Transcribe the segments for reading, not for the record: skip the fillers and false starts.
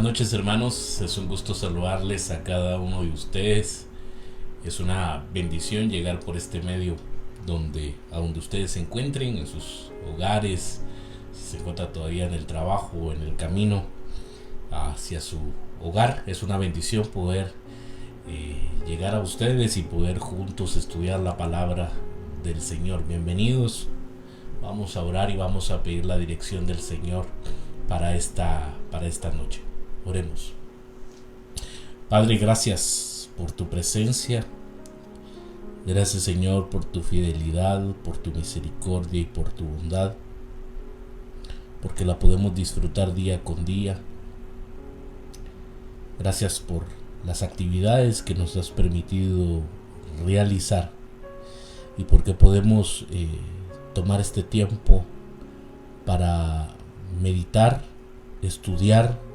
Buenas noches, hermanos, es un gusto saludarles a cada uno de ustedes. Es una bendición llegar por este medio a donde ustedes se encuentren, en sus hogares, si se encuentran todavía en el trabajo o en el camino hacia su hogar. Es una bendición poder llegar a ustedes y poder juntos estudiar la palabra del Señor. Bienvenidos. Vamos a orar y vamos a pedir la dirección del Señor para esta noche. Oremos. Padre, gracias por tu presencia. Gracias, Señor, por tu fidelidad, por tu misericordia y por tu bondad, porque la podemos disfrutar día con día. Gracias por las actividades que nos has permitido realizar y porque podemos tomar este tiempo para meditar, estudiar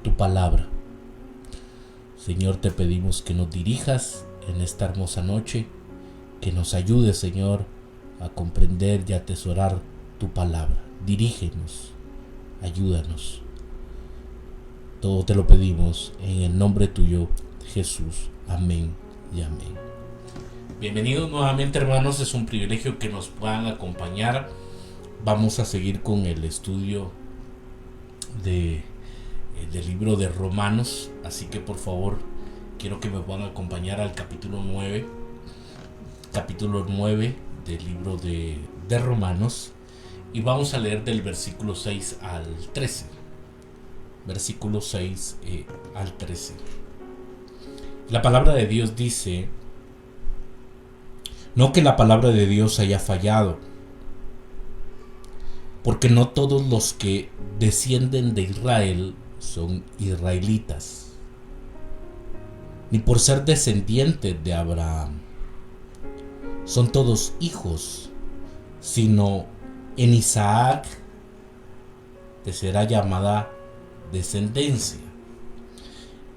tu palabra. Señor, te pedimos que nos dirijas en esta hermosa noche, que nos ayudes, Señor, a comprender y atesorar tu palabra. Dirígenos, ayúdanos. Todo te lo pedimos en el nombre tuyo, Jesús. Amén y amén. Bienvenidos nuevamente, hermanos. Es un privilegio que nos puedan acompañar. Vamos a seguir con el estudio del libro de Romanos. Así que por favor, quiero que me puedan acompañar al capítulo 9. Capítulo 9 del libro de Romanos. Y vamos a leer del versículo 6 al 13. Versículo 6 al 13. La palabra de Dios dice: no que la palabra de Dios haya fallado, porque no todos los que descienden de Israel son israelitas, ni por ser descendientes de Abraham son todos hijos, sino en Isaac te será llamada descendencia.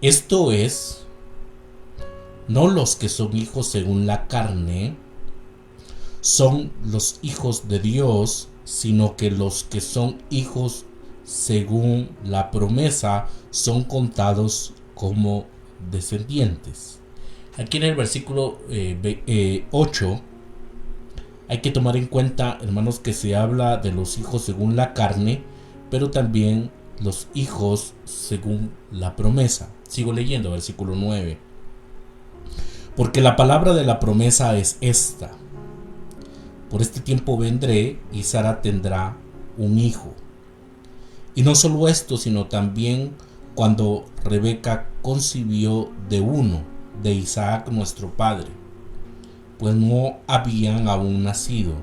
Esto es, no los que son hijos según la carne son los hijos de Dios, sino que los que son hijos según la promesa son contados como descendientes. Aquí en el versículo 8 hay que tomar en cuenta, hermanos, que se habla de los hijos según la carne, pero también los hijos según la promesa. Sigo leyendo, versículo 9. Porque la palabra de la promesa es esta: por este tiempo vendré y Sara tendrá un hijo. Y no solo esto, sino también cuando Rebeca concibió de uno, de Isaac nuestro padre, pues no habían aún nacido,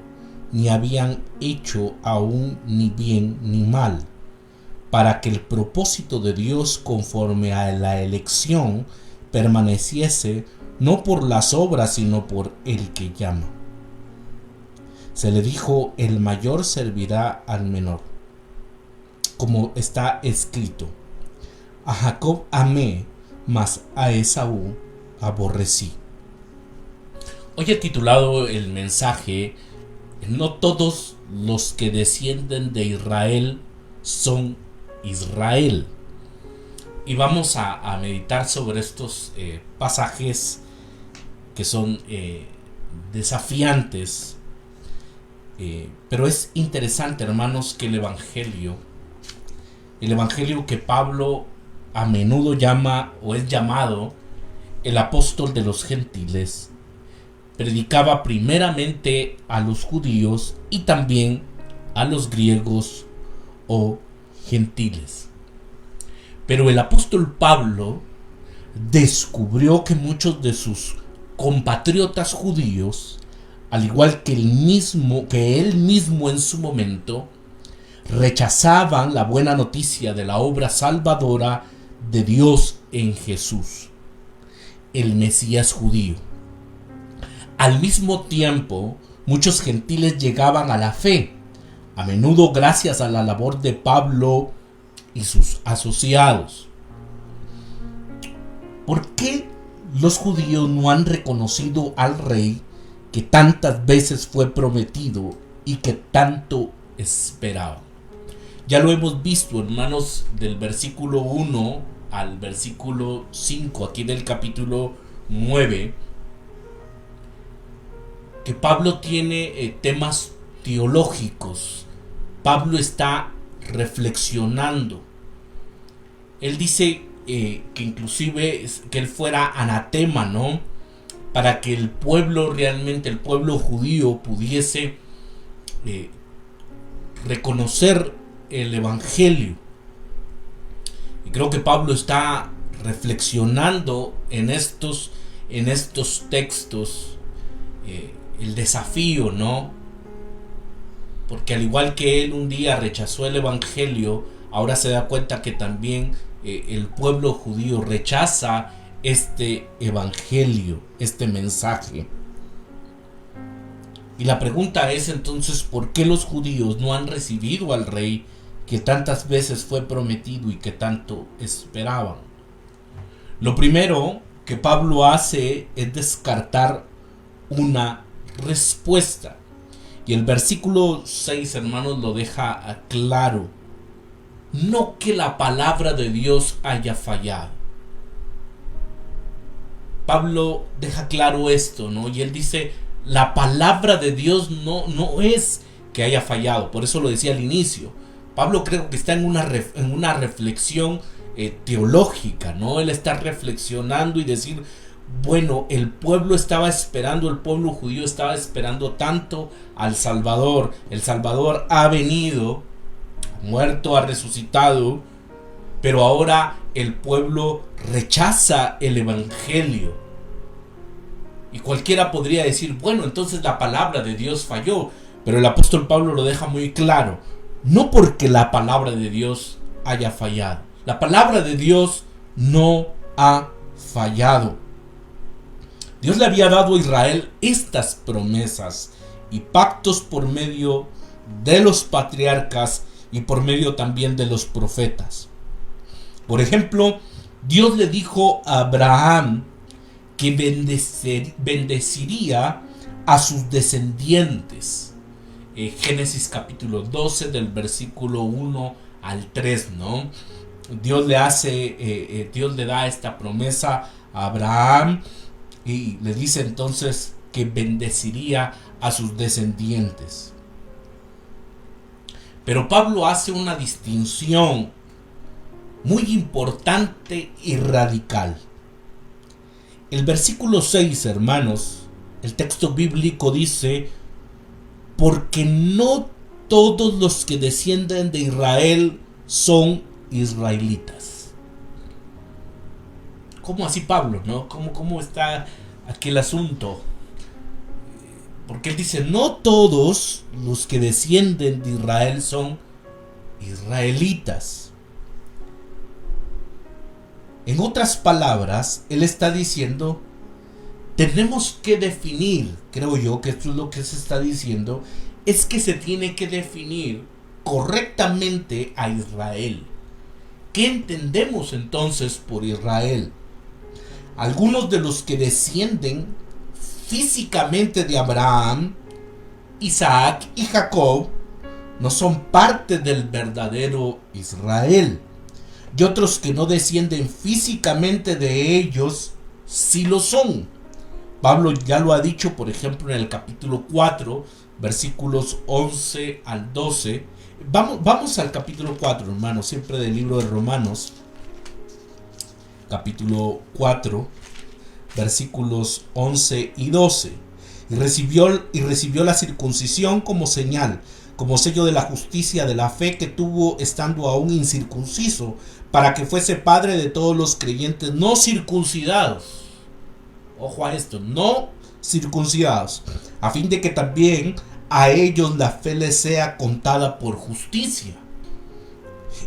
ni habían hecho aún ni bien ni mal, para que el propósito de Dios conforme a la elección permaneciese no por las obras, sino por el que llama. Se le dijo: el mayor servirá al menor, como está escrito: a Jacob amé, mas a Esaú aborrecí. Hoy he titulado el mensaje: no todos los que descienden de Israel son Israel. Y vamos a meditar sobre estos pasajes que son desafiantes. Pero es interesante, hermanos, que el evangelio que Pablo a menudo llama o es llamado el apóstol de los gentiles, predicaba primeramente a los judíos y también a los griegos o gentiles. Pero el apóstol Pablo descubrió que muchos de sus compatriotas judíos, al igual que él mismo en su momento, rechazaban la buena noticia de la obra salvadora de Dios en Jesús, el Mesías judío. Al mismo tiempo, muchos gentiles llegaban a la fe, a menudo gracias a la labor de Pablo y sus asociados. ¿Por qué los judíos no han reconocido al rey que tantas veces fue prometido y que tanto esperaban? Ya lo hemos visto, hermanos, del versículo 1 al versículo 5, aquí del capítulo 9, que Pablo tiene temas teológicos. Pablo está reflexionando. Él dice que inclusive que él fuera anatema, ¿no? Para que el pueblo realmente, el pueblo judío, pudiese reconocer el evangelio. Y creo que Pablo está reflexionando en estos textos el desafío, ¿no? Porque al igual que él un día rechazó el evangelio, ahora se da cuenta que también el pueblo judío rechaza este evangelio, este mensaje. Y la pregunta es entonces, ¿por qué los judíos no han recibido al rey que tantas veces fue prometido y que tanto esperaban? Lo primero que Pablo hace es descartar una respuesta. Y el versículo 6, hermanos, lo deja claro. No que la palabra de Dios haya fallado. Pablo deja claro esto, ¿no? Y él dice, la palabra de Dios no es que haya fallado. Por eso lo decía al inicio. Pablo creo que está en una reflexión teológica, ¿no? Él está reflexionando y decir, bueno, el pueblo estaba esperando, el pueblo judío estaba esperando tanto al Salvador. El Salvador ha venido, muerto, ha resucitado, pero ahora el pueblo rechaza el evangelio. Y cualquiera podría decir, bueno, entonces la palabra de Dios falló. Pero el apóstol Pablo lo deja muy claro. No porque la palabra de Dios haya fallado. La palabra de Dios no ha fallado. Dios le había dado a Israel estas promesas y pactos por medio de los patriarcas y por medio también de los profetas. Por ejemplo, Dios le dijo a Abraham que bendeciría a sus descendientes. Génesis capítulo 12 del versículo 1 al 3, ¿no? Dios le da esta promesa a Abraham y le dice entonces que bendeciría a sus descendientes. Pero Pablo hace una distinción muy importante y radical. El versículo 6, hermanos, el texto bíblico dice, porque no todos los que descienden de Israel son israelitas. ¿Cómo así, Pablo? ¿No? ¿Cómo está aquí el asunto? Porque él dice, no todos los que descienden de Israel son israelitas. En otras palabras, él está diciendo, tenemos que definir, creo yo que esto es lo que se está diciendo, es que se tiene que definir correctamente a Israel. ¿Qué entendemos entonces por Israel? Algunos de los que descienden físicamente de Abraham, Isaac y Jacob no son parte del verdadero Israel. Y otros que no descienden físicamente de ellos sí lo son. Pablo ya lo ha dicho, por ejemplo, en el capítulo 4, versículos 11 al 12. Vamos al capítulo 4, hermanos, siempre del libro de Romanos. Capítulo 4, versículos 11 y 12. Y recibió la circuncisión como señal, como sello de la justicia de la fe que tuvo estando aún incircunciso, para que fuese padre de todos los creyentes no circuncidados. Ojo a esto, no circuncidados, a fin de que también a ellos la fe les sea contada por justicia.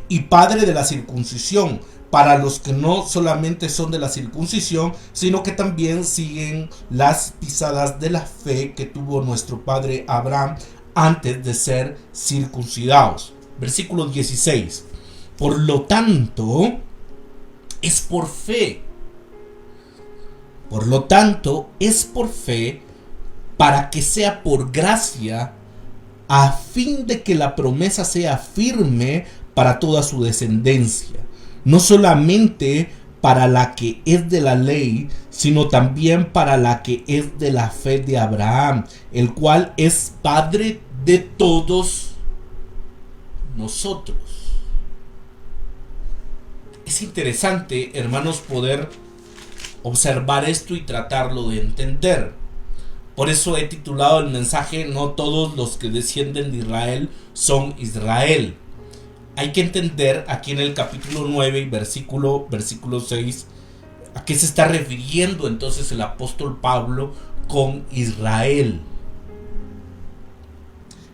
Y padre de la circuncisión, para los que no solamente son de la circuncisión, sino que también siguen las pisadas de la fe que tuvo nuestro padre Abraham antes de ser circuncidados. Versículo 16. Por lo tanto, es por fe. Por lo tanto, es por fe, para que sea por gracia, a fin de que la promesa sea firme para toda su descendencia, no solamente para la que es de la ley, sino también para la que es de la fe de Abraham, el cual es Padre de todos nosotros. Es interesante, hermanos, poder observar esto y tratarlo de entender. Por eso he titulado el mensaje: no todos los que descienden de Israel son Israel. Hay que entender aquí en el capítulo 9 y versículo 6 a qué se está refiriendo entonces el apóstol Pablo con Israel.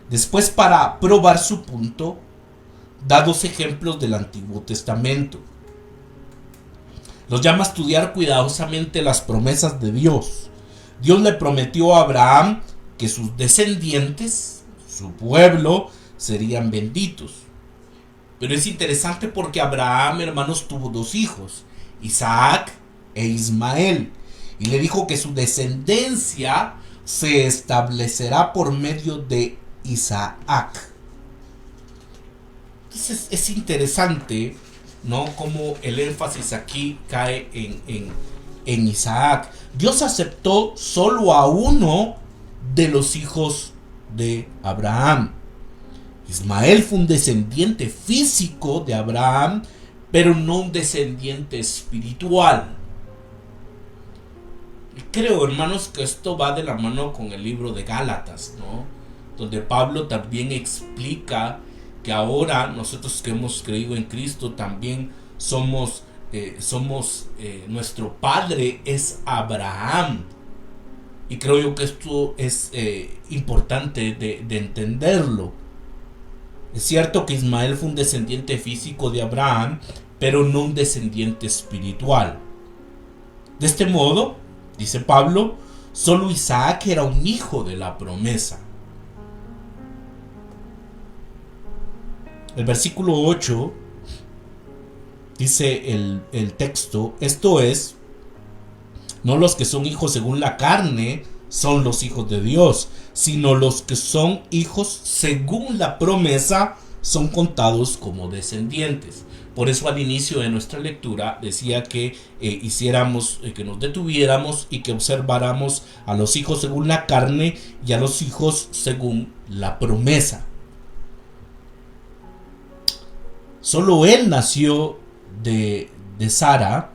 Después, para probar su punto, da dos ejemplos del Antiguo Testamento. Los llama a estudiar cuidadosamente las promesas de Dios. Dios le prometió a Abraham que sus descendientes, su pueblo, serían benditos. Pero es interesante porque Abraham, hermanos, tuvo dos hijos, Isaac e Ismael. Y le dijo que su descendencia se establecerá por medio de Isaac. Entonces es interesante, ¿no?, cómo el énfasis aquí cae en Isaac. Dios aceptó solo a uno de los hijos de Abraham. Ismael fue un descendiente físico de Abraham, pero no un descendiente espiritual. Y creo, hermanos, que esto va de la mano con el libro de Gálatas, ¿no?, donde Pablo también explica que ahora nosotros que hemos creído en Cristo también somos nuestro padre es Abraham. Y creo yo que esto es importante de entenderlo. Es cierto que Ismael fue un descendiente físico de Abraham, pero no un descendiente espiritual. De este modo, dice Pablo, solo Isaac era un hijo de la promesa. El versículo 8 dice el texto: esto es, no los que son hijos según la carne son los hijos de Dios, sino los que son hijos según la promesa son contados como descendientes. Por eso al inicio de nuestra lectura decía que que nos detuviéramos y que observáramos a los hijos según la carne y a los hijos según la promesa. Solo él nació de Sara,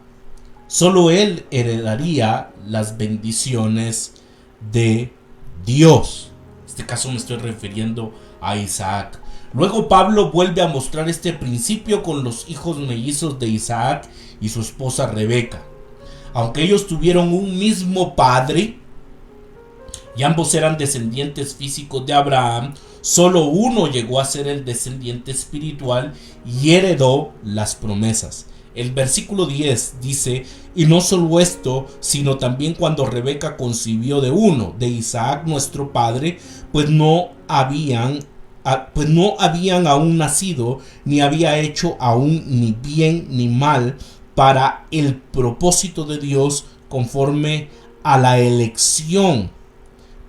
solo él heredaría las bendiciones de Dios. En este caso me estoy refiriendo a Isaac. Luego Pablo vuelve a mostrar este principio con los hijos mellizos de Isaac y su esposa Rebeca. Aunque ellos tuvieron un mismo padre y ambos eran descendientes físicos de Abraham, solo uno llegó a ser el descendiente espiritual y heredó las promesas. El versículo 10 dice: y no solo esto, sino también cuando Rebeca concibió de uno, de Isaac nuestro padre, pues no habían aún nacido, ni había hecho aún ni bien ni mal, para el propósito de Dios, conforme a la elección,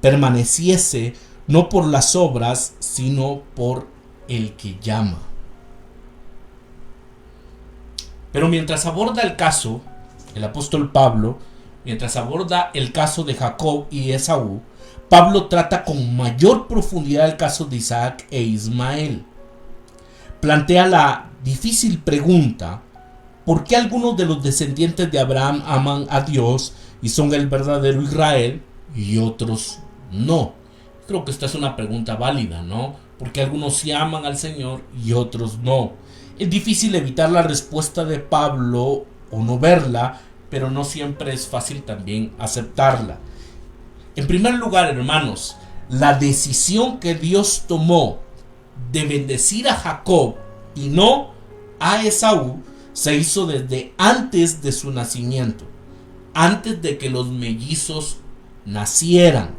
permaneciese no por las obras, sino por el que llama. Pero mientras aborda el caso, el apóstol Pablo, mientras aborda el caso de Jacob y Esaú, Pablo trata con mayor profundidad el caso de Isaac e Ismael. Plantea la difícil pregunta: ¿por qué algunos de los descendientes de Abraham aman a Dios y son el verdadero Israel y otros no? Creo que esta es una pregunta válida, ¿no? Porque algunos sí aman al Señor y otros no. Es difícil evitar la respuesta de Pablo o no verla, pero no siempre es fácil también aceptarla. En primer lugar, hermanos, la decisión que Dios tomó de bendecir a Jacob y no a Esaú se hizo desde antes de su nacimiento, antes de que los mellizos nacieran.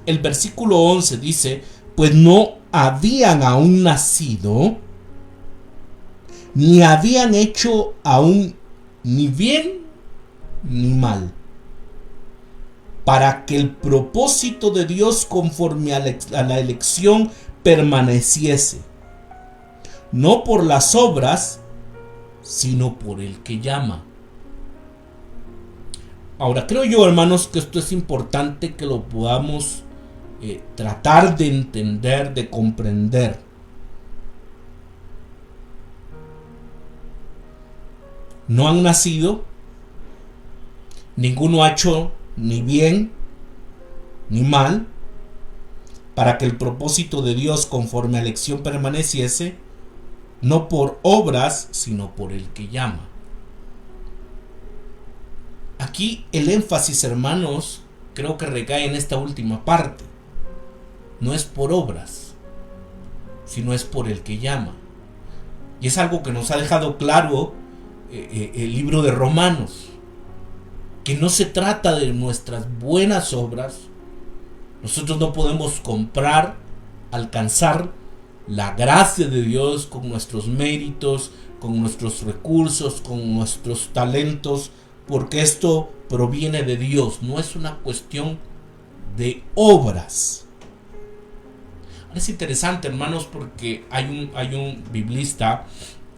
El versículo 11 dice: pues no habían aún nacido, ni habían hecho aún ni bien ni mal, para que el propósito de Dios conforme a la elección permaneciese, no por las obras, sino por el que llama. Ahora, creo yo, hermanos, que esto es importante que lo podamos tratar de entender, de comprender. No han nacido, ninguno ha hecho ni bien ni mal, para que el propósito de Dios conforme a elección permaneciese, no por obras, sino por el que llama. Aquí el énfasis, hermanos, creo que recae en esta última parte. No es por obras, sino es por el que llama. Y es algo que nos ha dejado claro el libro de Romanos, que no se trata de nuestras buenas obras. Nosotros no podemos comprar, alcanzar la gracia de Dios con nuestros méritos, con nuestros recursos, con nuestros talentos, porque esto proviene de Dios, no es una cuestión de obras. Es interesante, hermanos, porque hay un biblista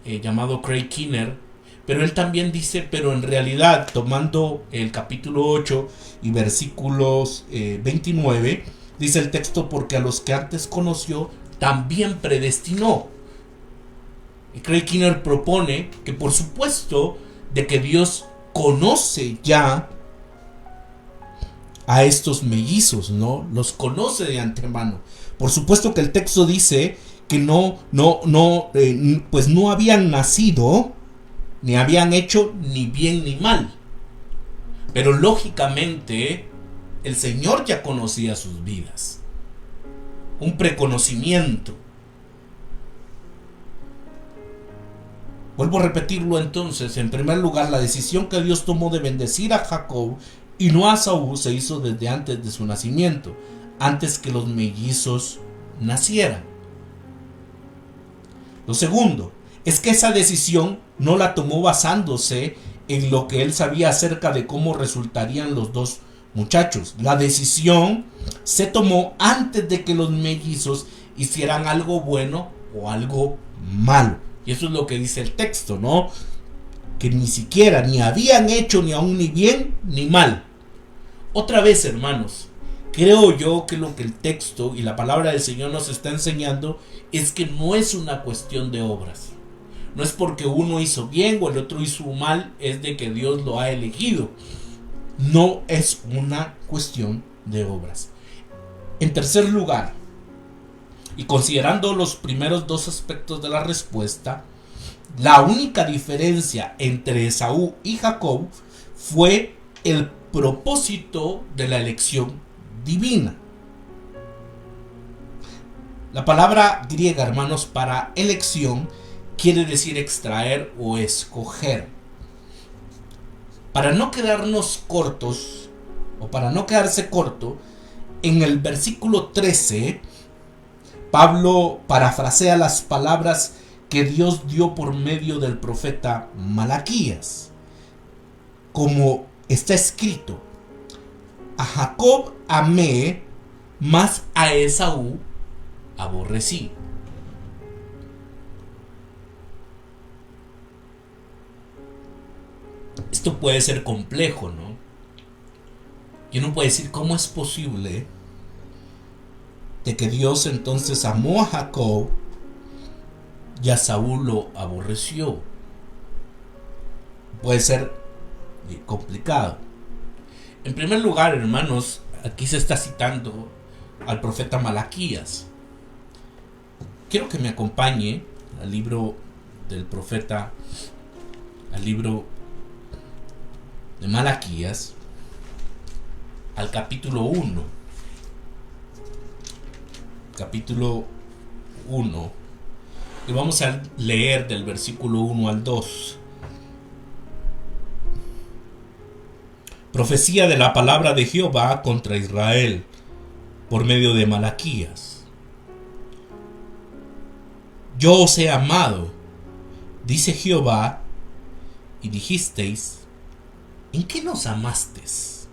llamado Craig Keener, pero él también dice, pero en realidad, tomando el capítulo 8 y versículos 29, dice el texto, porque a los que antes conoció, también predestinó. Y Craig Keener propone que por supuesto de que Dios conoce ya a estos mellizos, ¿no? Los conoce de antemano. Por supuesto que el texto dice que pues no habían nacido, ni habían hecho ni bien ni mal. Pero lógicamente el Señor ya conocía sus vidas. Un preconocimiento. Vuelvo a repetirlo entonces. En primer lugar, la decisión que Dios tomó de bendecir a Jacob y no a Saúl se hizo desde antes de su nacimiento, antes que los mellizos nacieran. Lo segundo es que esa decisión no la tomó basándose en lo que él sabía acerca de cómo resultarían los dos muchachos. La decisión se tomó antes de que los mellizos hicieran algo bueno o algo malo. Y eso es lo que dice el texto, ¿no? Que ni siquiera ni habían hecho ni aún ni bien ni mal. Otra vez, hermanos, creo yo que lo que el texto y la palabra del Señor nos está enseñando es que no es una cuestión de obras. No es porque uno hizo bien o el otro hizo mal, es de que Dios lo ha elegido. No es una cuestión de obras. En tercer lugar, y considerando los primeros dos aspectos de la respuesta, la única diferencia entre Esaú y Jacob fue el propósito de la elección divina. La palabra griega, hermanos, para elección quiere decir extraer o escoger. Para no quedarnos cortos, o para no quedarse corto, en el versículo 13, Pablo parafrasea las palabras que Dios dio por medio del profeta Malaquías, como está escrito: a Jacob amé, mas a Esaú aborrecí. Esto puede ser complejo, ¿no? Y uno puede decir, ¿cómo es posible de que Dios entonces amó a Jacob y a Saúl lo aborreció? Puede ser complicado. En primer lugar, hermanos, aquí se está citando al profeta Malaquías. Quiero que me acompañe al libro del profeta, al libro de Malaquías, al capítulo 1. Capítulo 1. Y vamos a leer del versículo 1 al 2. Profecía de la palabra de Jehová contra Israel por medio de Malaquías. Yo os he amado, dice Jehová, y dijisteis: ¿en qué nos amasteis?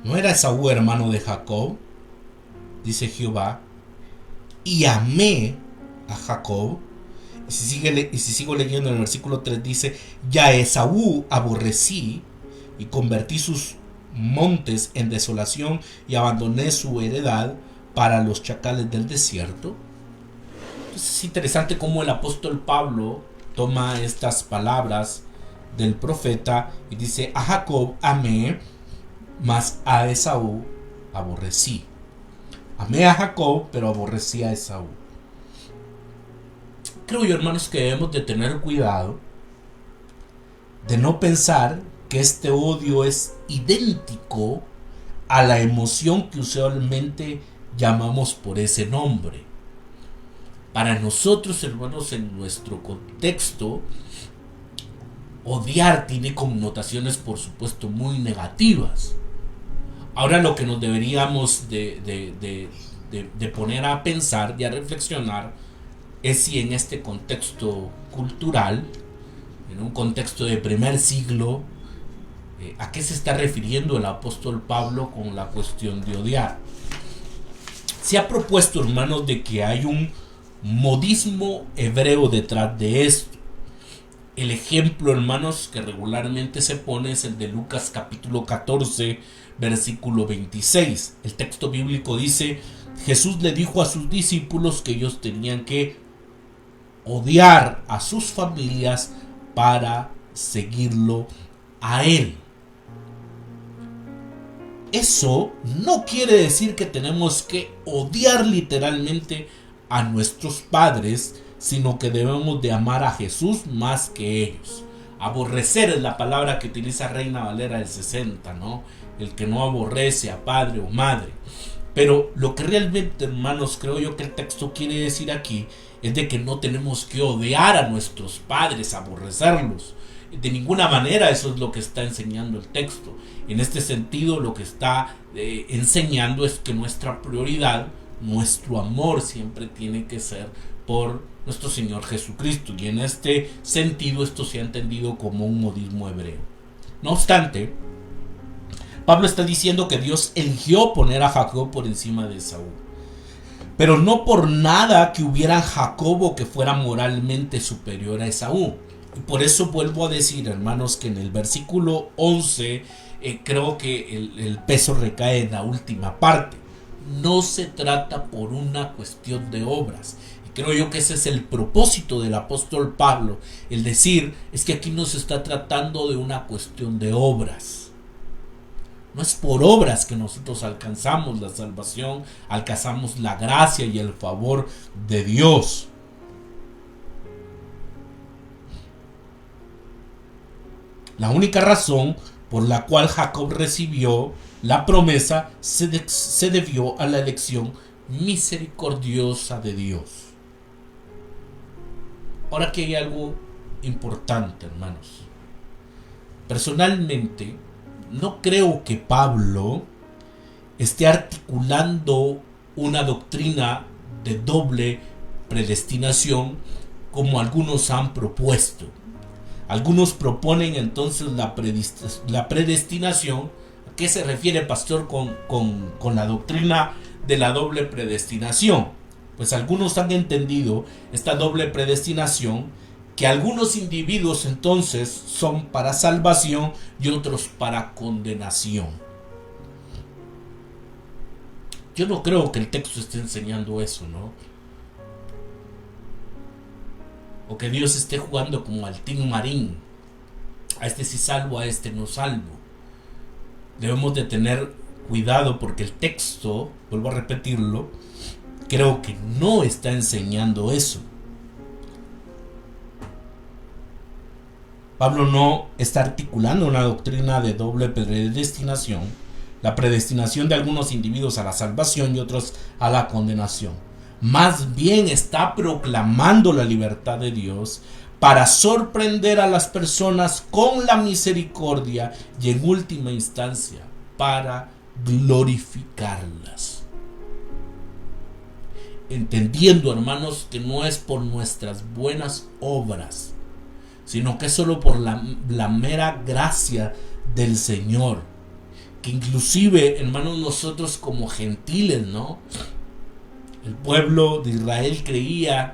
¿No era Esaú hermano de Jacob? Dice Jehová. y amé a Jacob. Y si sigo leyendo en el versículo 3 dice, y a Esaú aborrecí y convertí sus montes en desolación y abandoné su heredad para los chacales del desierto. Entonces es interesante cómo el apóstol Pablo toma estas palabras del profeta y dice, a Jacob amé, mas a Esaú aborrecí. Amé a Jacob, pero aborrecí a Esaú. Creo yo, hermanos, que debemos de tener cuidado de no pensar que este odio es idéntico a la emoción que usualmente llamamos por ese nombre. Para nosotros, hermanos, en nuestro contexto, odiar tiene connotaciones, por supuesto, muy negativas. Ahora lo que nos deberíamos de poner a pensar y a reflexionar es si en este contexto cultural, en un contexto de primer siglo, ¿a qué se está refiriendo el apóstol Pablo con la cuestión de odiar? Se ha propuesto, hermanos, de que hay un modismo hebreo detrás de esto. El ejemplo, hermanos, que regularmente se pone es el de Lucas capítulo 14, versículo 26. El texto bíblico dice, Jesús le dijo a sus discípulos que ellos tenían que odiar a sus familias para seguirlo a él. Eso no quiere decir que tenemos que odiar literalmente a nuestros padres, sino que debemos de amar a Jesús más que ellos. Aborrecer es la palabra que utiliza Reina Valera del 60, ¿no? El que no aborrece a padre o madre. Pero lo que realmente, hermanos, creo yo que el texto quiere decir aquí es de que no tenemos que odiar a nuestros padres, aborrecerlos. De ninguna manera eso es lo que está enseñando el texto. En este sentido, lo que está enseñando es que nuestra prioridad, nuestro amor siempre tiene que ser por nuestro Señor Jesucristo. Y en este sentido esto se ha entendido como un modismo hebreo. No obstante, Pablo está diciendo que Dios eligió poner a Jacob por encima de Esaú. Pero no por nada que hubiera Jacob que fuera moralmente superior a Esaú. Y por eso vuelvo a decir, hermanos, que en el versículo 11 creo que el peso recae en la última parte. No se trata por una cuestión de obras. Y creo yo que ese es el propósito del apóstol Pablo. El decir, es que aquí no se está tratando de una cuestión de obras. No es por obras que nosotros alcanzamos la salvación, alcanzamos la gracia y el favor de Dios. La única razón por la cual Jacob recibió la promesa se debió a la elección misericordiosa de Dios. Ahora que hay algo importante, hermanos. Personalmente, no creo que Pablo esté articulando una doctrina de doble predestinación como algunos han propuesto. Algunos proponen entonces la predestinación. ¿A qué se refiere, pastor, con la doctrina de la doble predestinación? Pues algunos han entendido esta doble predestinación, que algunos individuos entonces son para salvación y otros para condenación. Yo no creo que el texto esté enseñando eso, ¿no? O que Dios esté jugando como al Tin Marín. A este sí salvo, a este no salvo. Debemos de tener cuidado porque el texto, vuelvo a repetirlo, creo que no está enseñando eso. Pablo no está articulando una doctrina de doble predestinación, la predestinación de algunos individuos a la salvación y otros a la condenación. Más bien está proclamando la libertad de Dios para sorprender a las personas con la misericordia y en última instancia para glorificarlas. Entendiendo, hermanos, que no es por nuestras buenas obras, sino que es solo por la mera gracia del Señor. Que inclusive, hermanos, nosotros como gentiles, ¿no? El pueblo de Israel creía,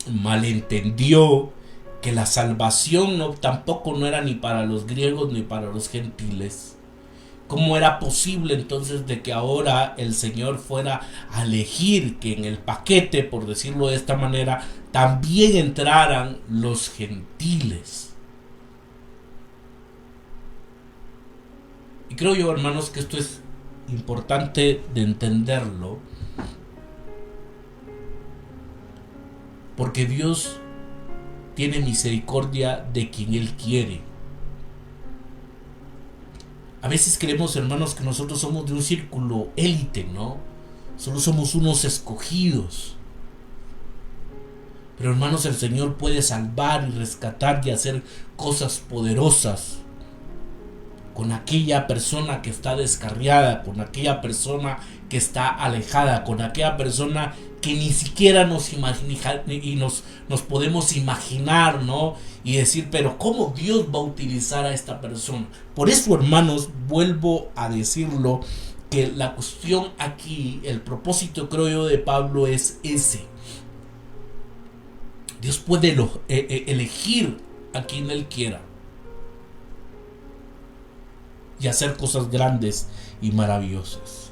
malentendió, que la salvación tampoco no era ni para los griegos ni para los gentiles. ¿Cómo era posible entonces de que ahora el Señor fuera a elegir que en el paquete, por decirlo de esta manera, también entraran los gentiles? Y creo yo, hermanos, que esto es importante de entenderlo, porque Dios tiene misericordia de quien Él quiere. A veces creemos, hermanos, que nosotros somos de un círculo élite, ¿no? Solo somos unos escogidos. Pero, hermanos, el Señor puede salvar y rescatar y hacer cosas poderosas con aquella persona que está descarriada, con aquella persona que está alejada, con aquella persona que ni siquiera nos podemos imaginar, ¿no? Y decir, pero ¿cómo Dios va a utilizar a esta persona? Por eso, hermanos, vuelvo a decirlo, que la cuestión aquí, el propósito, creo yo, de Pablo es ese. Dios puede elegir a quien Él quiera y hacer cosas grandes y maravillosas.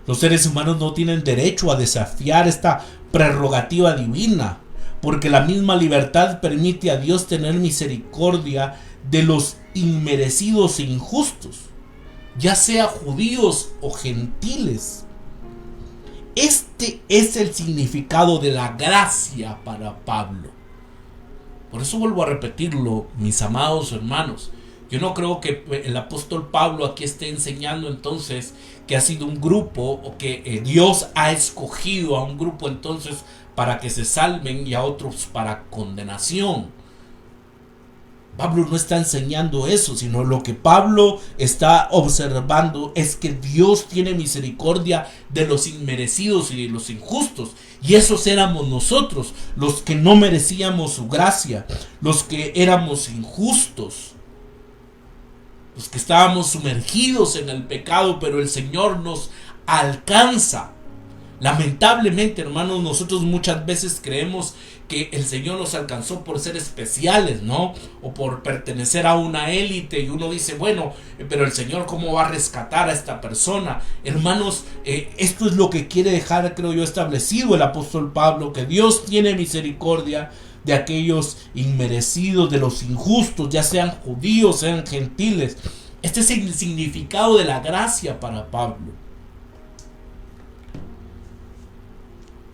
Los seres humanos no tienen derecho a desafiar esta prerrogativa divina, porque la misma libertad permite a Dios tener misericordia de los inmerecidos e injustos, ya sea judíos o gentiles. Este es el significado de la gracia para Pablo. Por eso vuelvo a repetirlo, mis amados hermanos. Yo no creo que el apóstol Pablo aquí esté enseñando entonces que ha sido un grupo, o que Dios ha escogido a un grupo entonces para que se salven y a otros para condenación. Pablo no está enseñando eso, sino lo que Pablo está observando es que Dios tiene misericordia de los inmerecidos y de los injustos. Y esos éramos nosotros, los que no merecíamos su gracia, los que éramos injustos, los que estábamos sumergidos en el pecado, pero el Señor nos alcanza. Lamentablemente, hermanos, nosotros muchas veces creemos que el Señor nos alcanzó por ser especiales, ¿no? O por pertenecer a una élite, y uno dice, bueno, pero el Señor, ¿cómo va a rescatar a esta persona? Hermanos, esto es lo que quiere dejar, creo yo, establecido el apóstol Pablo, que Dios tiene misericordia de aquellos inmerecidos, de los injustos, ya sean judíos, sean gentiles. Este es el significado de la gracia para Pablo.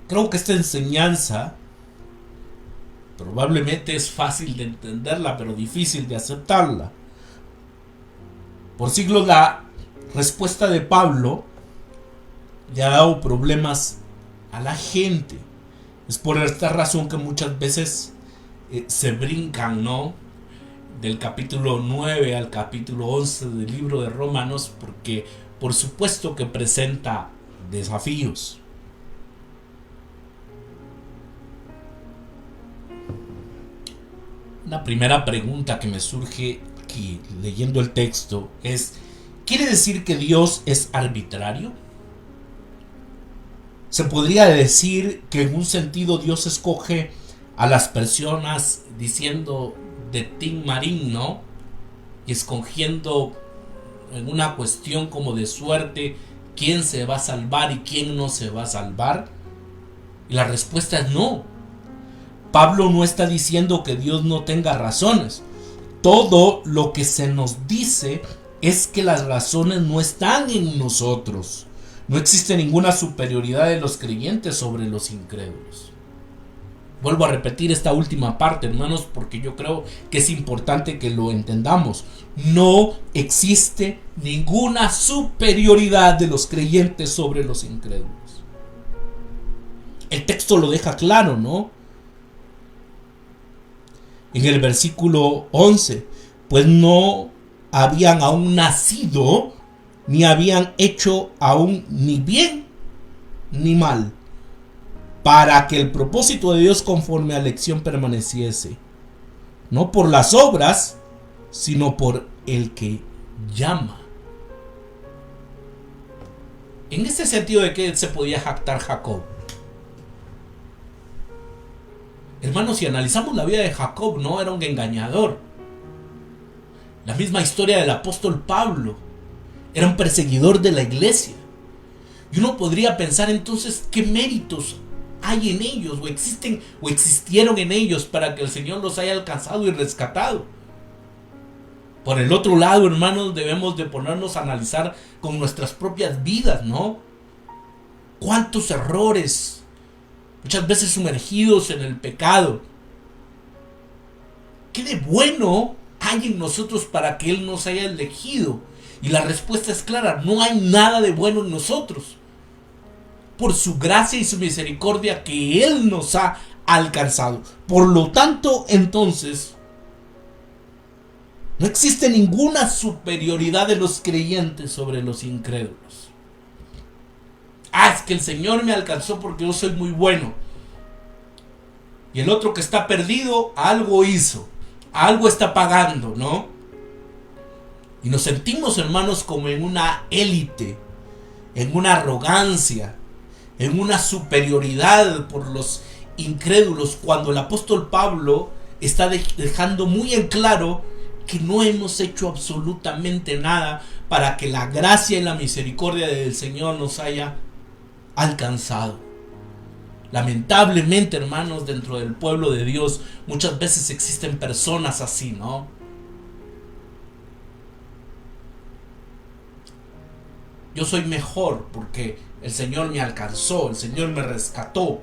Creo que esta enseñanza probablemente es fácil de entenderla, pero difícil de aceptarla. Por siglos la respuesta de Pablo le ha dado problemas a la gente. Es por esta razón que muchas veces se brincan, ¿no? Del capítulo 9 al capítulo 11 del libro de Romanos, porque por supuesto que presenta desafíos. Una primera pregunta que me surge aquí leyendo el texto es: ¿quiere decir que Dios es arbitrario? Se podría decir que en un sentido Dios escoge a las personas diciendo de Team Marín, ¿no? Y escogiendo en una cuestión como de suerte quién se va a salvar y quién no se va a salvar. Y la respuesta es no. Pablo no está diciendo que Dios no tenga razones. Todo lo que se nos dice es que las razones no están en nosotros. No existe ninguna superioridad de los creyentes sobre los incrédulos. Vuelvo a repetir esta última parte, hermanos, porque yo creo que es importante que lo entendamos. No existe ninguna superioridad de los creyentes sobre los incrédulos. El texto lo deja claro, ¿no? En el versículo 11, pues no habían aún nacido, ni habían hecho aún ni bien ni mal, para que el propósito de Dios conforme a la elección permaneciese, no por las obras, sino por el que llama. En ese sentido, ¿de qué se podía jactar Jacob? Hermanos, si analizamos la vida de Jacob, no era un engañador. La misma historia del apóstol Pablo. Era un perseguidor de la iglesia. Y uno podría pensar entonces qué méritos hay en ellos, o existen o existieron en ellos para que el Señor los haya alcanzado y rescatado. Por el otro lado, hermanos, debemos de ponernos a analizar con nuestras propias vidas, ¿no? ¿Cuántos errores? Muchas veces sumergidos en el pecado. ¿Qué de bueno hay en nosotros para que Él nos haya elegido? Y la respuesta es clara, no hay nada de bueno en nosotros. Por su gracia y su misericordia que Él nos ha alcanzado. Por lo tanto, entonces, no existe ninguna superioridad de los creyentes sobre los incrédulos. Es que el Señor me alcanzó porque yo soy muy bueno. Y el otro que está perdido, algo hizo. Algo está pagando, ¿no? Y nos sentimos, hermanos, como en una élite, en una arrogancia, en una superioridad por los incrédulos, cuando el apóstol Pablo está dejando muy en claro que no hemos hecho absolutamente nada para que la gracia y la misericordia del Señor nos haya alcanzado. Lamentablemente, hermanos, dentro del pueblo de Dios muchas veces existen personas así, ¿no? Yo soy mejor porque el Señor me alcanzó, el Señor me rescató.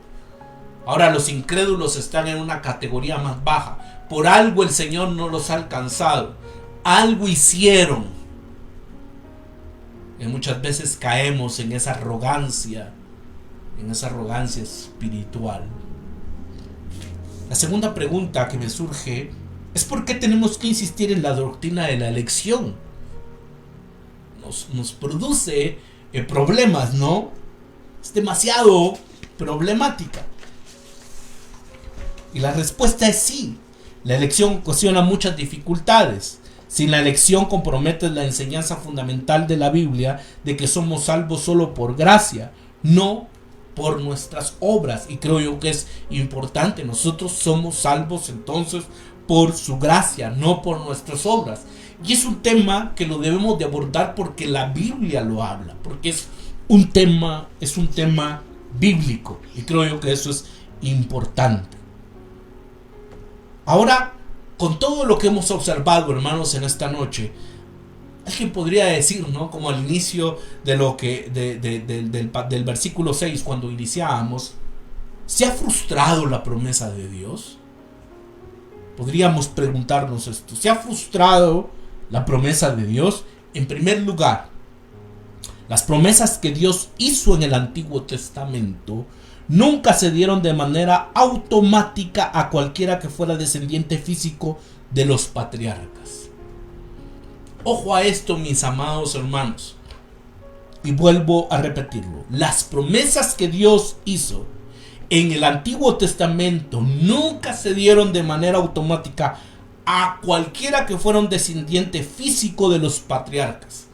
Ahora los incrédulos están en una categoría más baja. Por algo el Señor no los ha alcanzado. Algo hicieron. Y muchas veces caemos en esa arrogancia espiritual. La segunda pregunta que me surge es ¿por qué tenemos que insistir en la doctrina de la elección? Nos produce problemas, ¿no? Es demasiado problemática. Y la respuesta es sí. La elección ocasiona muchas dificultades. Sin la elección comprometes la enseñanza fundamental de la Biblia de que somos salvos solo por gracia, no por nuestras obras. Y creo yo que es importante. Nosotros somos salvos entonces por su gracia, no por nuestras obras. Y es un tema que lo debemos de abordar porque la Biblia lo habla, porque es un tema bíblico. Y creo yo que eso es importante. Ahora, con todo lo que hemos observado, hermanos, en esta noche, alguien podría decir, ¿no? Como al inicio de lo que del versículo 6, cuando iniciábamos, ¿se ha frustrado la promesa de Dios? Podríamos preguntarnos esto. ¿Se ha frustrado la promesa de Dios? En primer lugar, las promesas que Dios hizo en el Antiguo Testamento nunca se dieron de manera automática a cualquiera que fuera descendiente físico de los patriarcas. Ojo a esto, mis amados hermanos. Y vuelvo a repetirlo. Las promesas que Dios hizo en el Antiguo Testamento nunca se dieron de manera automática a cualquiera que fuera un descendiente físico de los patriarcas.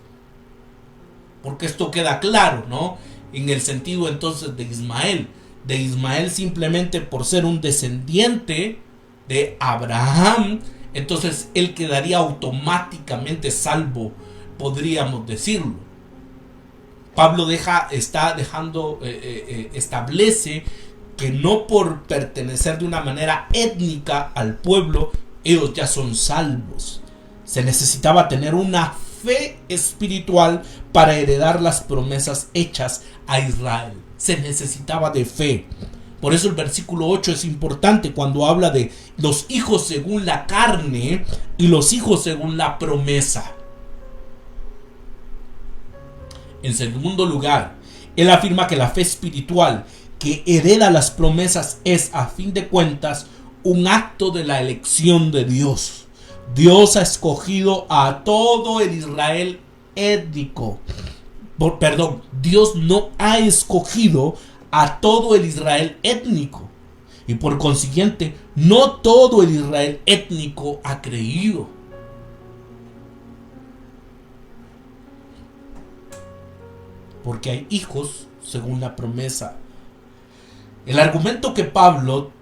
Porque esto queda claro, ¿no? En el sentido entonces de Ismael. De Ismael simplemente por ser un descendiente de Abraham, entonces él quedaría automáticamente salvo, podríamos decirlo. Pablo establece que no por pertenecer de una manera étnica al pueblo, ellos ya son salvos. Se necesitaba tener una fe espiritual para heredar las promesas hechas a Israel. Se necesitaba de fe. Por eso el versículo 8 es importante cuando habla de los hijos según la carne y los hijos según la promesa. En segundo lugar, él afirma que la fe espiritual que hereda las promesas es, a fin de cuentas, un acto de la elección de Dios. Dios ha escogido a todo el Israel étnico. Dios no ha escogido a todo el Israel étnico. Y por consiguiente, no todo el Israel étnico ha creído. porque hay hijos según la promesa. El argumento de Pablo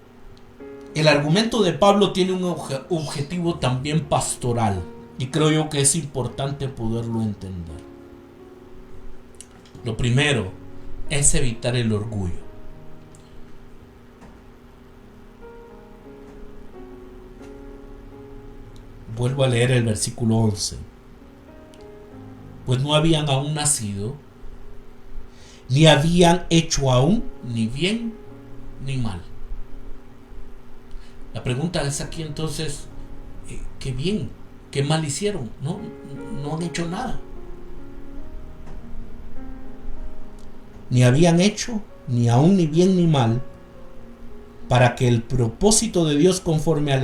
tiene un objetivo también pastoral, y creo yo que es importante poderlo entender. Lo primero es evitar el orgullo. Vuelvo a leer el versículo 11. Pues no habían aún nacido, ni habían hecho aún ni bien ni mal. La pregunta es aquí entonces, ¿qué bien? ¿Qué mal hicieron? No han hecho nada. Ni habían hecho ni aún ni bien ni mal, para que el propósito de Dios conforme a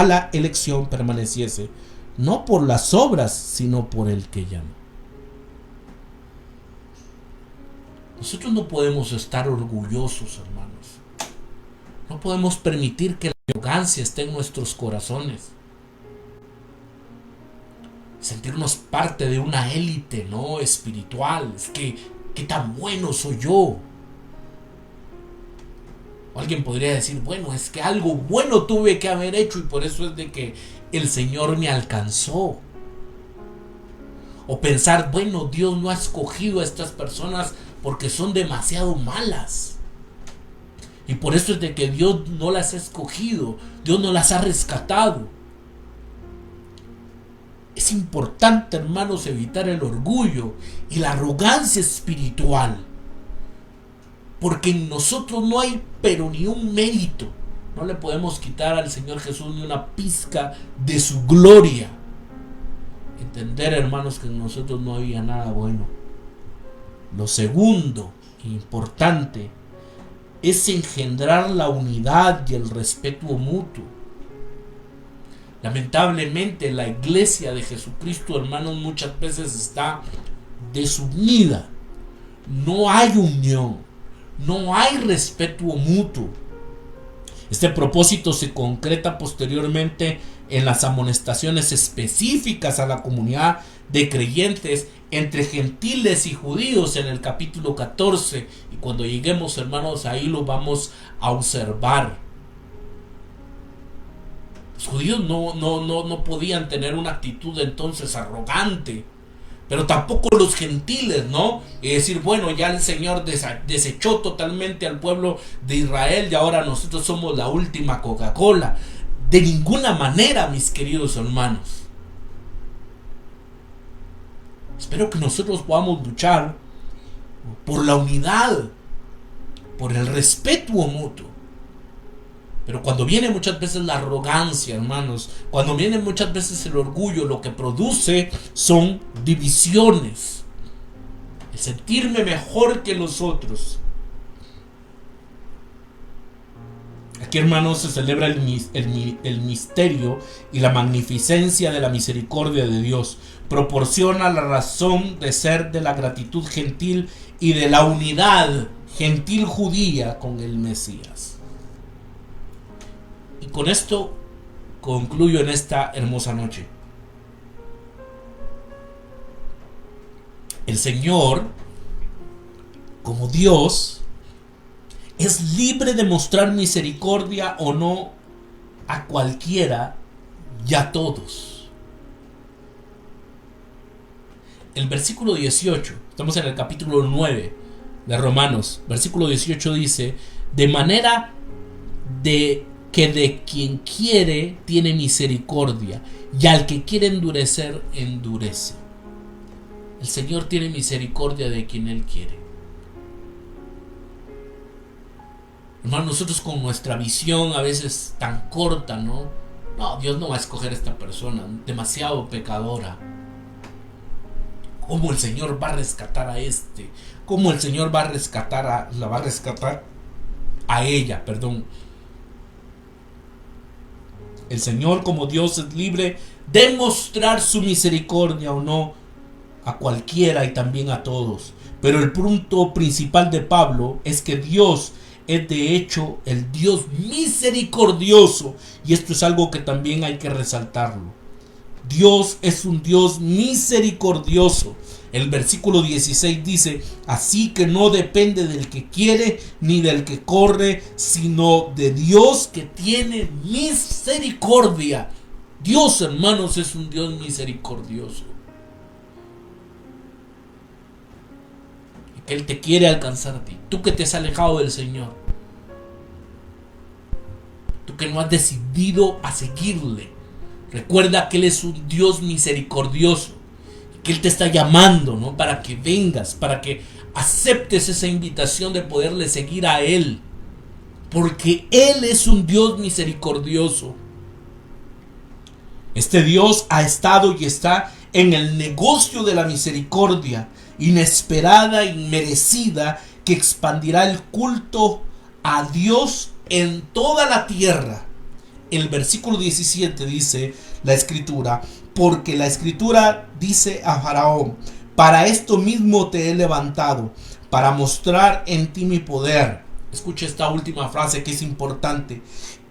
la elección permaneciese, no por las obras, sino por el que llama. Nosotros no podemos estar orgullosos, hermanos. No podemos permitir que la arrogancia esté en nuestros corazones. Sentirnos parte de una élite, ¿no?, espiritual. Es que, ¿qué tan bueno soy yo? O alguien podría decir, bueno, es que algo bueno tuve que haber hecho y por eso es de que el Señor me alcanzó. O pensar, bueno, Dios no ha escogido a estas personas porque son demasiado malas. Y por eso es de que Dios no las ha escogido, Dios no las ha rescatado. Es importante, hermanos, evitar el orgullo y la arrogancia espiritual. Porque en nosotros no hay pero ni un mérito. No le podemos quitar al Señor Jesús ni una pizca de su gloria. Entender, hermanos, que en nosotros no había nada bueno. Lo segundo, importante, es engendrar la unidad y el respeto mutuo. Lamentablemente la iglesia de Jesucristo, hermanos, muchas veces está desunida. No hay unión, no hay respeto mutuo. Este propósito se concreta posteriormente en las amonestaciones específicas a la comunidad de creyentes entre gentiles y judíos en el capítulo 14, y cuando lleguemos, hermanos, ahí lo vamos a observar. Los judíos no podían tener una actitud entonces arrogante, pero tampoco los gentiles, ¿no? Es decir, bueno, ya el Señor desechó totalmente al pueblo de Israel y ahora nosotros somos la última Coca-Cola. De ninguna manera, mis queridos hermanos. Espero que nosotros podamos luchar por la unidad, por el respeto mutuo. Pero cuando viene muchas veces la arrogancia, hermanos, cuando viene muchas veces el orgullo, lo que produce son divisiones. El sentirme mejor que los otros. Aquí, hermanos, se celebra el misterio y la magnificencia de la misericordia de Dios. Proporciona la razón de ser de la gratitud gentil y de la unidad gentil judía con el Mesías. Y con esto concluyo en esta hermosa noche. El Señor, como Dios, es libre de mostrar misericordia o no a cualquiera y a todos. El versículo 18, estamos en el capítulo 9 de Romanos, versículo 18 dice, de manera que de quien quiere tiene misericordia, y al que quiere endurecer, endurece. El Señor tiene misericordia de quien Él quiere. Hermanos, nosotros con nuestra visión a veces tan corta, ¿no? No, Dios no va a escoger a esta persona, demasiado pecadora. ¿Cómo el Señor va a rescatar a este? ¿Cómo el Señor va a rescatar a ella, perdón? El Señor, como Dios, es libre de mostrar su misericordia o no a cualquiera y también a todos. Pero el punto principal de Pablo es que Dios es de hecho el Dios misericordioso, y esto es algo que también hay que resaltarlo. Dios es un Dios misericordioso. El versículo 16 dice: así que no depende del que quiere ni del que corre, sino de Dios que tiene misericordia. Dios, hermanos, es un Dios misericordioso. Y que Él te quiere alcanzar a ti. Tú que te has alejado del Señor. Tú que no has decidido a seguirle. Recuerda que Él es un Dios misericordioso. Que Él te está llamando, ¿no? Para que vengas, para que aceptes esa invitación de poderle seguir a Él. Porque Él es un Dios misericordioso. Este Dios ha estado y está en el negocio de la misericordia, inesperada, inmerecida, que expandirá el culto a Dios en toda la tierra. El versículo 17 dice la escritura: porque la escritura dice a Faraón: para esto mismo te he levantado, para mostrar en ti mi poder. Escucha esta última frase que es importante: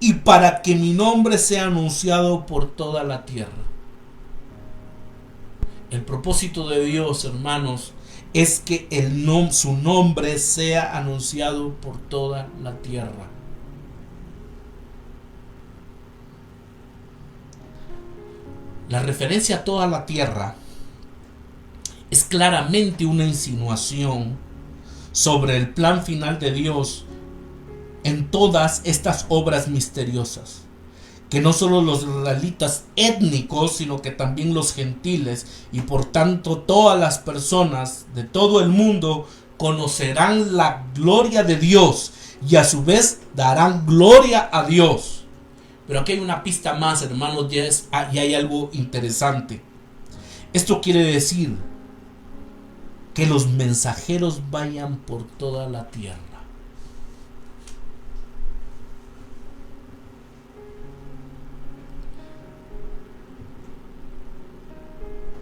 y para que mi nombre sea anunciado por toda la tierra. El propósito de Dios, hermanos, es que su nombre sea anunciado por toda la tierra. La referencia a toda la tierra es claramente una insinuación sobre el plan final de Dios en todas estas obras misteriosas, que no solo los israelitas étnicos, sino que también los gentiles y por tanto todas las personas de todo el mundo conocerán la gloria de Dios y a su vez darán gloria a Dios. Pero aquí hay una pista más, hermanos, y hay algo interesante. Esto quiere decir que los mensajeros vayan por toda la tierra.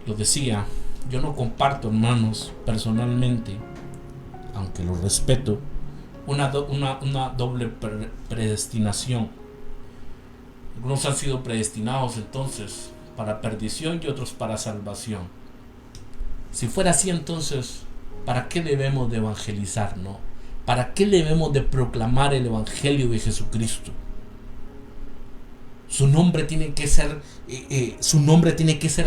Lo decía, yo no comparto, hermanos, personalmente, aunque lo respeto, una doble predestinación. Algunos han sido predestinados entonces para perdición y otros para salvación. Si fuera así, entonces, ¿para qué debemos de evangelizar, no? ¿Para qué debemos de proclamar el evangelio de Jesucristo? Su nombre tiene que ser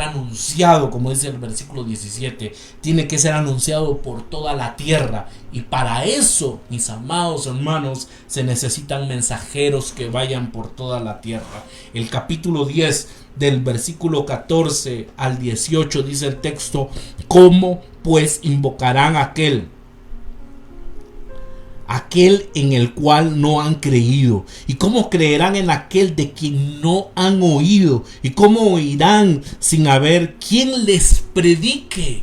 anunciado, como dice el versículo 17, tiene que ser anunciado por toda la tierra. Y para eso, mis amados hermanos, se necesitan mensajeros que vayan por toda la tierra. El capítulo 10 del versículo 14 al 18 dice el texto: ¿cómo pues invocarán aquel en el cual no han creído? ¿Y cómo creerán en aquel de quien no han oído? ¿Y cómo oirán sin haber quien les predique?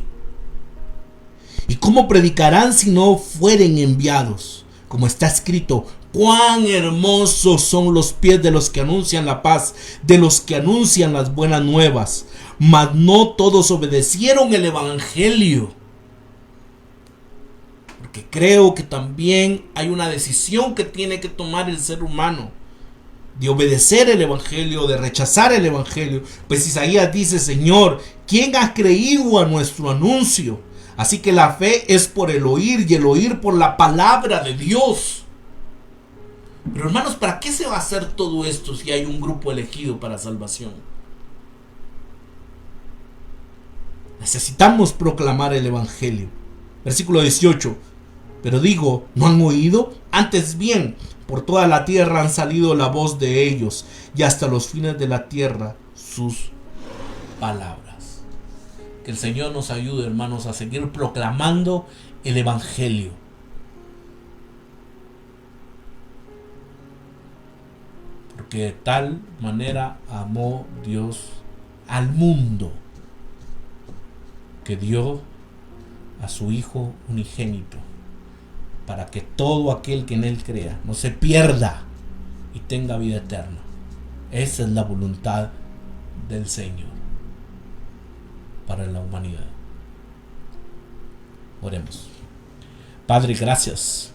¿Y cómo predicarán si no fueren enviados? Como está escrito: cuán hermosos son los pies de los que anuncian la paz, de los que anuncian las buenas nuevas. Mas no todos obedecieron el evangelio. Que creo que también hay una decisión que tiene que tomar el ser humano, de obedecer el evangelio, de rechazar el evangelio. Pues Isaías dice: Señor, ¿quién ha creído a nuestro anuncio? Así que la fe es por el oír y el oír por la palabra de Dios. Pero hermanos, ¿para qué se va a hacer todo esto si hay un grupo elegido para salvación? Necesitamos proclamar el evangelio. Versículo 18: pero digo, ¿no han oído? Antes bien, por toda la tierra han salido la voz de ellos, y hasta los fines de la tierra sus palabras. Que el Señor nos ayude, hermanos, a seguir proclamando el evangelio. Porque de tal manera amó Dios al mundo, que dio a su Hijo unigénito, para que todo aquel que en Él crea no se pierda y tenga vida eterna. Esa es la voluntad del Señor para la humanidad. Oremos. Padre, gracias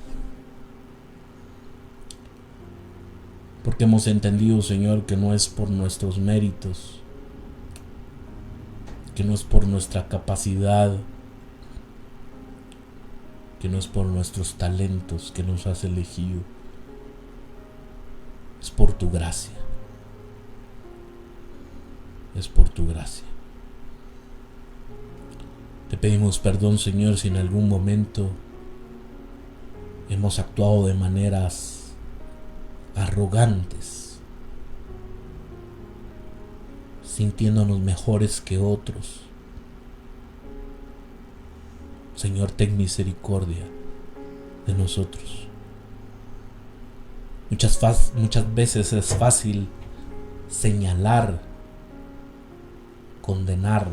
porque hemos entendido, Señor, que no es por nuestros méritos, que no es por nuestra capacidad, que no es por nuestros talentos que nos has elegido, es por tu gracia, es por tu gracia. Te pedimos perdón, Señor, si en algún momento hemos actuado de maneras arrogantes, sintiéndonos mejores que otros. Señor, ten misericordia de nosotros. Muchas veces es fácil señalar, condenar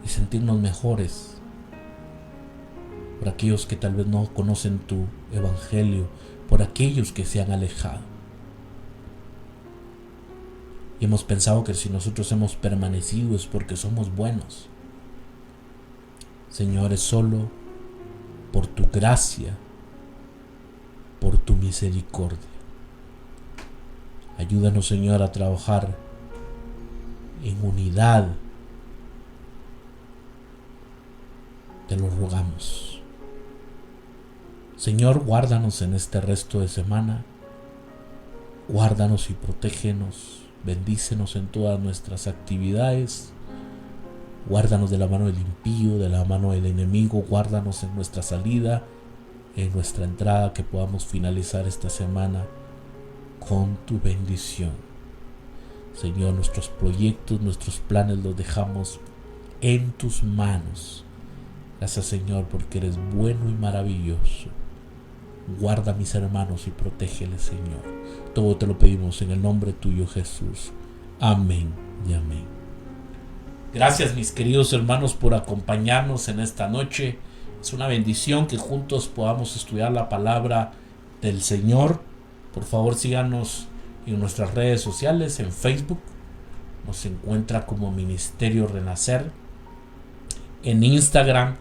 y sentirnos mejores por aquellos que tal vez no conocen tu evangelio, por aquellos que se han alejado. Y hemos pensado que si nosotros hemos permanecido es porque somos buenos. Señor, es solo por tu gracia, por tu misericordia. Ayúdanos, Señor, a trabajar en unidad. Te lo rogamos. Señor, guárdanos en este resto de semana. Guárdanos y protégenos. Bendícenos en todas nuestras actividades. Guárdanos de la mano del impío, de la mano del enemigo. Guárdanos en nuestra salida, en nuestra entrada, que podamos finalizar esta semana con tu bendición. Señor, nuestros proyectos, nuestros planes los dejamos en tus manos. Gracias, Señor, porque eres bueno y maravilloso. Guarda a mis hermanos y protégeles, Señor. Todo te lo pedimos en el nombre tuyo, Jesús. Amén y amén. Gracias, mis queridos hermanos, por acompañarnos en esta noche. Es una bendición que juntos podamos estudiar la palabra del Señor. Por favor, síganos en nuestras redes sociales. En Facebook nos encuentra como Ministerio Renacer. En Instagram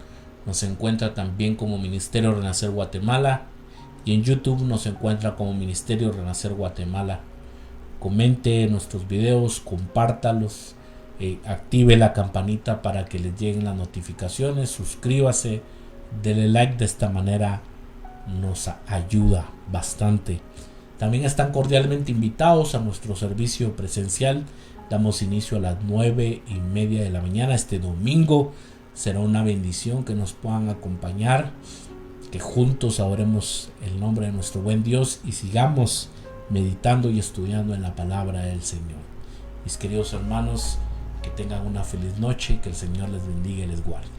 nos encuentra también como Ministerio Renacer Guatemala. Y en YouTube nos encuentra como Ministerio Renacer Guatemala. Comente nuestros videos, compártalos. Active la campanita para que les lleguen las notificaciones, suscríbase, dele like. De esta manera nos ayuda bastante. También están cordialmente invitados a nuestro servicio presencial. Damos inicio a las 9:30 de la mañana este domingo. Será una bendición que nos puedan acompañar, que juntos adoremos el nombre de nuestro buen Dios y sigamos meditando y estudiando en la palabra del Señor. Mis queridos hermanos, que tengan una feliz noche, que el Señor les bendiga y les guarde.